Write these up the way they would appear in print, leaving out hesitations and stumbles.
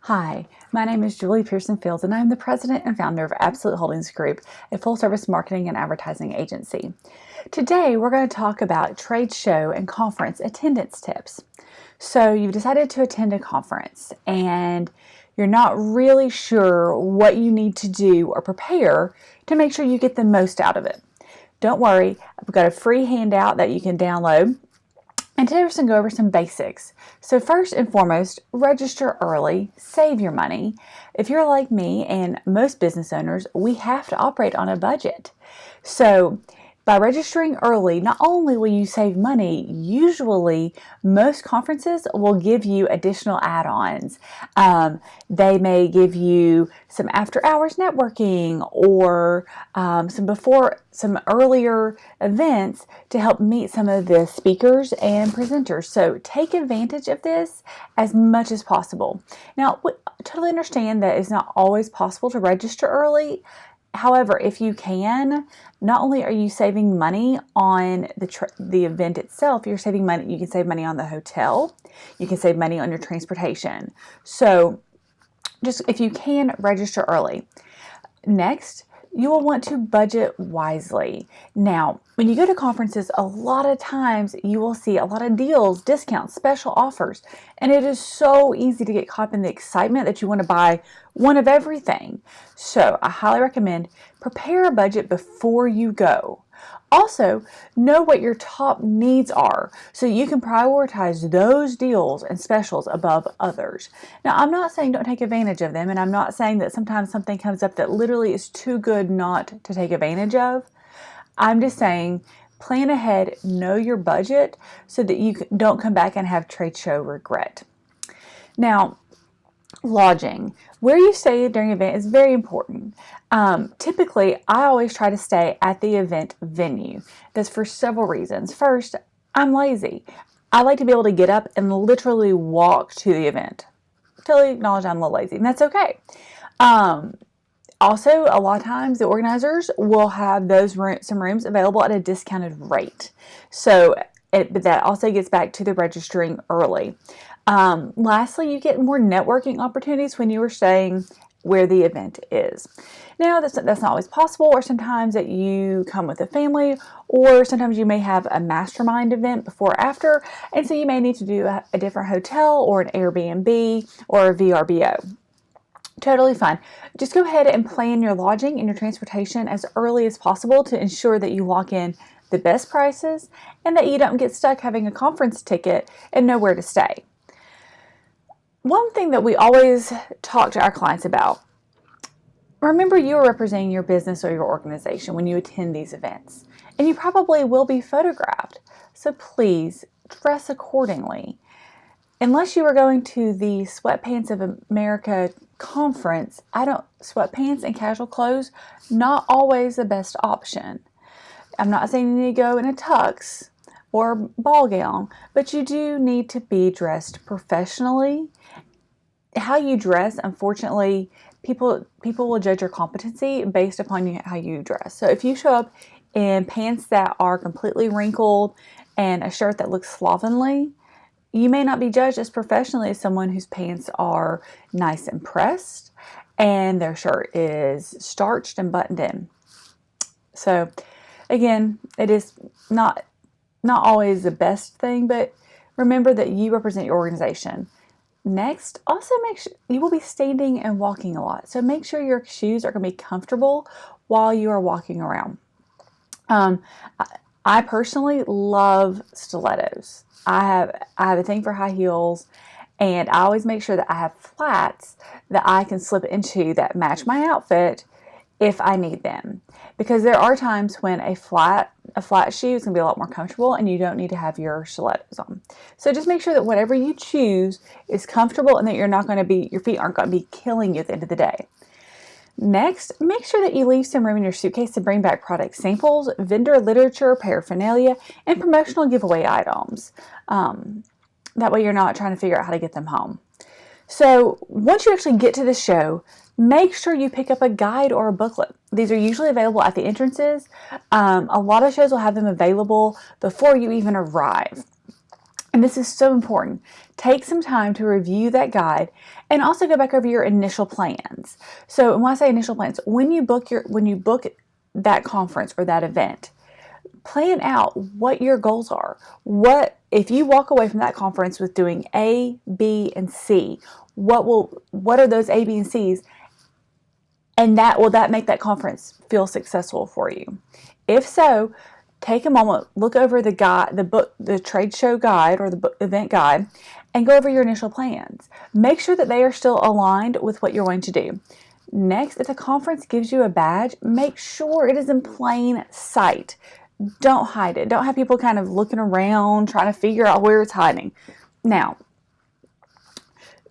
Hi, my name is Julie Pierson-Fields, and I'm the president and founder of Absolute Holdings Group, a full-service marketing and advertising agency. Today, we're going to talk about trade show and conference attendance tips. So you've decided to attend a conference, and you're not really sure what you need to do or prepare to make sure you get the most out of it. Don't worry, I've got a free handout that you can download. And today we're going to go over some basics. So first and foremost, register early, save your money. If you're like me and most business owners, we have to operate on a budget. So by registering early, not only will you save money, usually most conferences will give you additional add-ons. They may give you some after-hours networking or some earlier events to help meet some of the speakers and presenters. So take advantage of this as much as possible. Now, we totally understand that it's not always possible to register early. However, if you can, not only are you saving money on the event itself, you're saving money. You can save money on the hotel. You can save money on your transportation. So just if you can, register early. Next, you will want to budget wisely. Now, when you go to conferences, a lot of times you will see a lot of deals, discounts, special offers, and it is so easy to get caught up in the excitement that you want to buy one of everything. So I highly recommend prepare a budget before you go. Also, know what your top needs are so you can prioritize those deals and specials above others. Now, I'm not saying don't take advantage of them, and I'm not saying that sometimes something comes up that literally is too good not to take advantage of. I'm just saying plan ahead, know your budget so that you don't come back and have trade show regret. Now, lodging. Where you stay during an event is very important. Typically, I always try to stay at the event venue. That's for several reasons. First, I'm lazy. I like to be able to get up and literally walk to the event. Totally acknowledge I'm a little lazy, and that's okay. Also, a lot of times the organizers will have some rooms available at a discounted rate. So, but that also gets back to the registering early. Lastly, you get more networking opportunities when you are staying where the event is. Now, that's not always possible, or sometimes that you come with a family, or sometimes you may have a mastermind event before or after, and so you may need to do a different hotel or an Airbnb or a VRBO. Totally fine. Just go ahead and plan your lodging and your transportation as early as possible to ensure that you lock in the best prices and that you don't get stuck having a conference ticket and know where to stay. One thing that we always talk to our clients about, remember you are representing your business or your organization when you attend these events, and you probably will be photographed. So please dress accordingly. Unless you are going to the Sweatpants of America conference, sweatpants and casual clothes, not always the best option. I'm not saying you need to go in a tux or ball gown, but you do need to be dressed professionally. How you dress, unfortunately, people will judge your competency based upon how you dress. So if you show up in pants that are completely wrinkled and a shirt that looks slovenly, you may not be judged as professionally as someone whose pants are nice and pressed and their shirt is starched and buttoned in. So again, it is not always the best thing, but remember that you represent your organization. Next, also make sure you will be standing and walking a lot. So make sure your shoes are going to be comfortable while you are walking around. I personally love stilettos. I have a thing for high heels, and I always make sure that I have flats that I can slip into that match my outfit if I need them. Because there are times when a flat shoe is going to be a lot more comfortable and you don't need to have your stilettos on. So just make sure that whatever you choose is comfortable and that your feet aren't going to be killing you at the end of the day. Next, make sure that you leave some room in your suitcase to bring back product samples, vendor literature, paraphernalia, and promotional giveaway items. That way you're not trying to figure out how to get them home. So once you actually get to the show, make sure you pick up a guide or a booklet. These are usually available at the entrances. A lot of shows will have them available before you even arrive. And this is so important. Take some time to review that guide and also go back over your initial plans. So when I say initial plans, when you book that conference or that event, plan out what your goals are. What if you walk away from that conference with doing A, B, and C? What are those A, B, and C's? And will that make that conference feel successful for you? If so, take a moment, look over the trade show guide or the event guide, and go over your initial plans. Make sure that they are still aligned with what you're going to do. Next, if the conference gives you a badge, make sure it is in plain sight. Don't hide it. Don't have people kind of looking around trying to figure out where it's hiding. Now,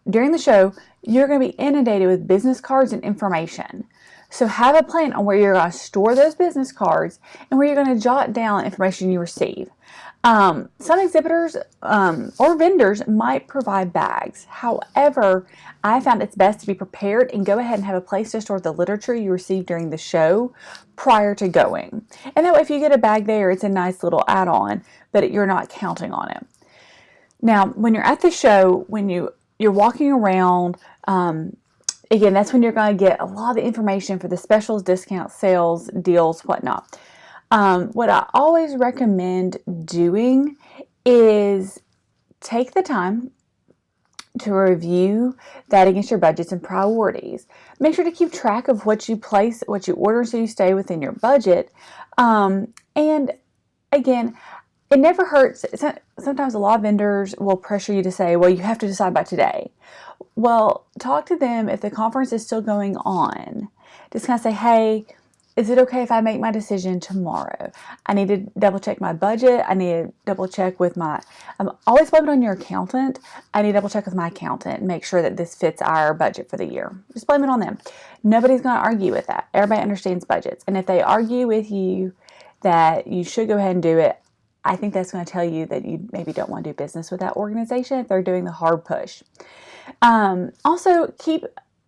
during the show, you're going to be inundated with business cards and information. So have a plan on where you're going to store those business cards and where you're going to jot down information you receive. Some exhibitors or vendors might provide bags. However, I found it's best to be prepared and go ahead and have a place to store the literature you received during the show prior to going. And that way, if you get a bag there, it's a nice little add-on, but you're not counting on it. Now, when you're at the show, when you're walking around, again, that's when you're going to get a lot of the information for the specials, discounts, sales, deals, whatnot. What I always recommend doing is take the time to review that against your budgets and priorities. Make sure to keep track of what you order, so you stay within your budget. And again, it never hurts. Sometimes a lot of vendors will pressure you to say, well, you have to decide by today. Well, talk to them if the conference is still going on. Just kind of say, hey, is it okay if I make my decision tomorrow? I need to double check my budget. I need to double check with always blame it on your accountant. I need to double check with my accountant and make sure that this fits our budget for the year. Just blame it on them. Nobody's going to argue with that. Everybody understands budgets. And if they argue with you that you should go ahead and do it, I think that's going to tell you that you maybe don't want to do business with that organization if they're doing the hard push. Also,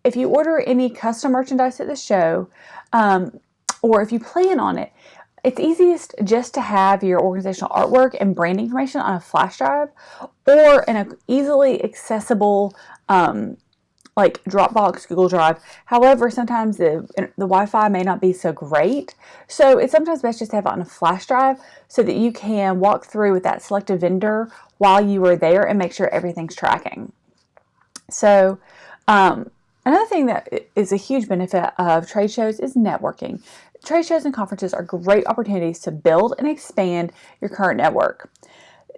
if you order any custom merchandise at the show, or if you plan on it, it's easiest just to have your organizational artwork and brand information on a flash drive or in an easily accessible like Dropbox, Google Drive. However, sometimes the Wi-Fi may not be so great. So it's sometimes best just to have it on a flash drive so that you can walk through with that selected vendor while you are there and make sure everything's tracking. So another thing that is a huge benefit of trade shows is networking. Trade shows and conferences are great opportunities to build and expand your current network.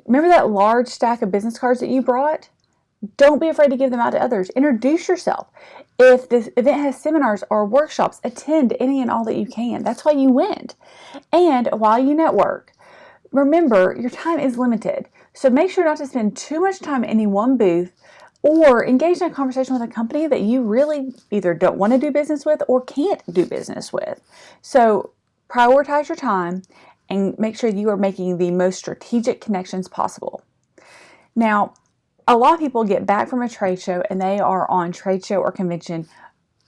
Remember that large stack of business cards that you brought? Don't be afraid to give them out to others. Introduce yourself. If this event has seminars or workshops, attend any and all that you can. That's why you went. And while you network, remember your time is limited. So make sure not to spend too much time in any one booth or engage in a conversation with a company that you really either don't want to do business with or can't do business with. So prioritize your time and make sure you are making the most strategic connections possible. Now, a lot of people get back from a trade show and they are on trade show or convention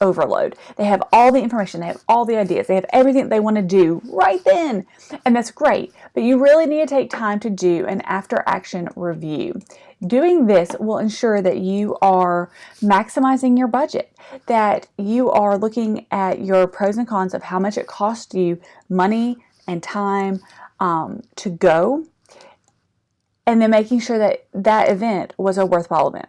overload. They have all the information, they have all the ideas, they have everything that they want to do right then, and that's great, but you really need to take time to do an after-action review. Doing this will ensure that you are maximizing your budget, that you are looking at your pros and cons of how much it costs you money and time to go, and then making sure that that event was a worthwhile event.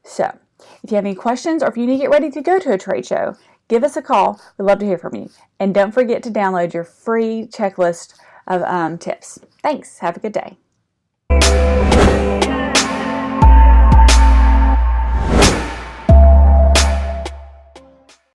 So, if you have any questions or if you need to get ready to go to a trade show, give us a call. We'd love to hear from you. And don't forget to download your free checklist of tips. Thanks. Have a good day.